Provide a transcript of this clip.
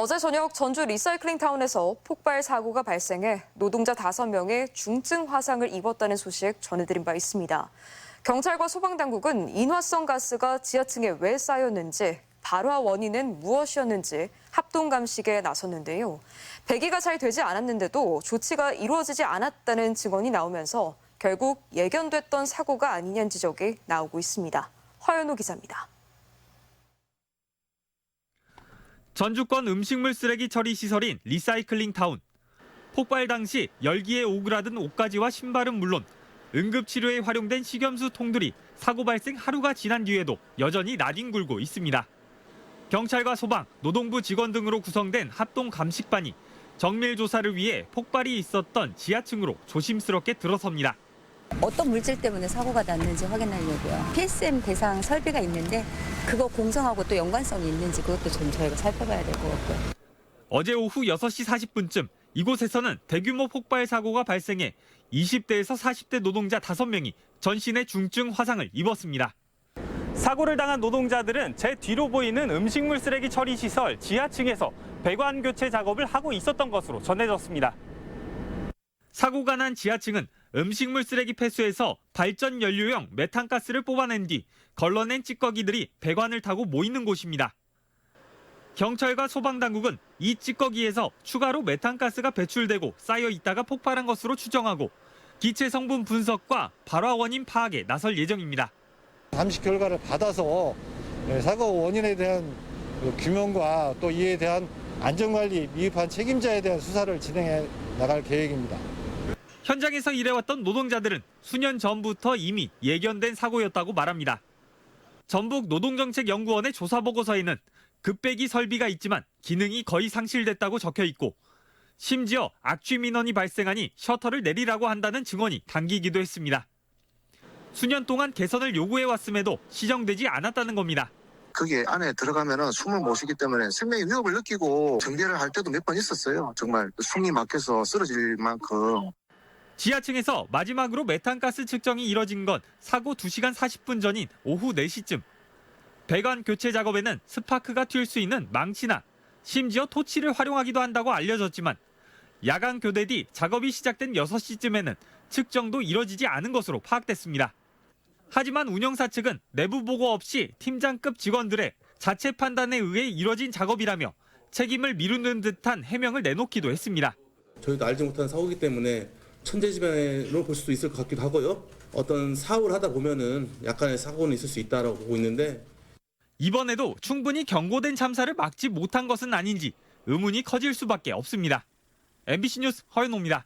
어제 저녁 전주 리사이클링타운에서 폭발 사고가 발생해 노동자 5명이 중증 화상을 입었다는 소식 전해드린 바 있습니다. 경찰과 소방당국은 인화성 가스가 지하층에 왜 쌓였는지, 발화 원인은 무엇이었는지 합동 감식에 나섰는데요. 배기가 잘 되지 않았는데도 조치가 이루어지지 않았다는 증언이 나오면서 결국 예견됐던 사고가 아니냐는 지적이 나오고 있습니다. 허연호 기자입니다. 전주권 음식물 쓰레기 처리 시설인 리사이클링타운. 폭발 당시 열기에 오그라든 옷가지와 신발은 물론 응급치료에 활용된 식염수 통들이 사고 발생 하루가 지난 뒤에도 여전히 나뒹굴고 있습니다. 경찰과 소방, 노동부 직원 등으로 구성된 합동 감식반이 정밀 조사를 위해 폭발이 있었던 지하층으로 조심스럽게 들어섭니다. 어떤 물질 때문에 사고가 났는지 확인하려고요. PSM 대상 설비가 있는데 그거 공정하고 또 연관성이 있는지 그것도 좀 저희가 살펴봐야 될 것 같고요. 어제 오후 6시 40분쯤 이곳에서는 대규모 폭발 사고가 발생해 20대에서 40대 노동자 5명이 전신에 중증 화상을 입었습니다. 사고를 당한 노동자들은 제 뒤로 보이는 음식물 쓰레기 처리 시설 지하층에서 배관 교체 작업을 하고 있었던 것으로 전해졌습니다. 사고가 난 지하층은 음식물 쓰레기 폐수에서 발전 연료용 메탄가스를 뽑아낸 뒤 걸러낸 찌꺼기들이 배관을 타고 모이는 곳입니다. 경찰과 소방당국은 이 찌꺼기에서 추가로 메탄가스가 배출되고 쌓여 있다가 폭발한 것으로 추정하고 기체 성분 분석과 발화 원인 파악에 나설 예정입니다. 감식 결과를 받아서 사고 원인에 대한 규명과 또 이에 대한 안전관리 미흡한 책임자에 대한 수사를 진행해 나갈 계획입니다. 현장에서 일해왔던 노동자들은 수년 전부터 이미 예견된 사고였다고 말합니다. 전북 노동정책연구원의 조사보고서에는 급배기 설비가 있지만 기능이 거의 상실됐다고 적혀 있고 심지어 악취 민원이 발생하니 셔터를 내리라고 한다는 증언이 담기기도 했습니다. 수년 동안 개선을 요구해왔음에도 시정되지 않았다는 겁니다. 거기 안에 들어가면 숨을 못 쉬기 때문에 생명의 위협을 느끼고 정비를 할 때도 몇 번 있었어요. 정말 숨이 막혀서 쓰러질 만큼. 지하층에서 마지막으로 메탄가스 측정이 이뤄진 건 사고 2시간 40분 전인 오후 4시쯤. 배관 교체 작업에는 스파크가 튈 수 있는 망치나 심지어 토치를 활용하기도 한다고 알려졌지만 야간 교대 뒤 작업이 시작된 6시쯤에는 측정도 이뤄지지 않은 것으로 파악됐습니다. 하지만 운영사 측은 내부 보고 없이 팀장급 직원들의 자체 판단에 의해 이뤄진 작업이라며 책임을 미루는 듯한 해명을 내놓기도 했습니다. 저희도 알지 못한 사고이기 때문에 천재지변으로 볼 수도 있을 것 같기도 하고요. 어떤 사고를 하다 보면은 약간의 사고는 있을 수 있다라고 보고 있는데 이번에도 충분히 경고된 참사를 막지 못한 것은 아닌지 의문이 커질 수밖에 없습니다. MBC 뉴스 허연호입니다.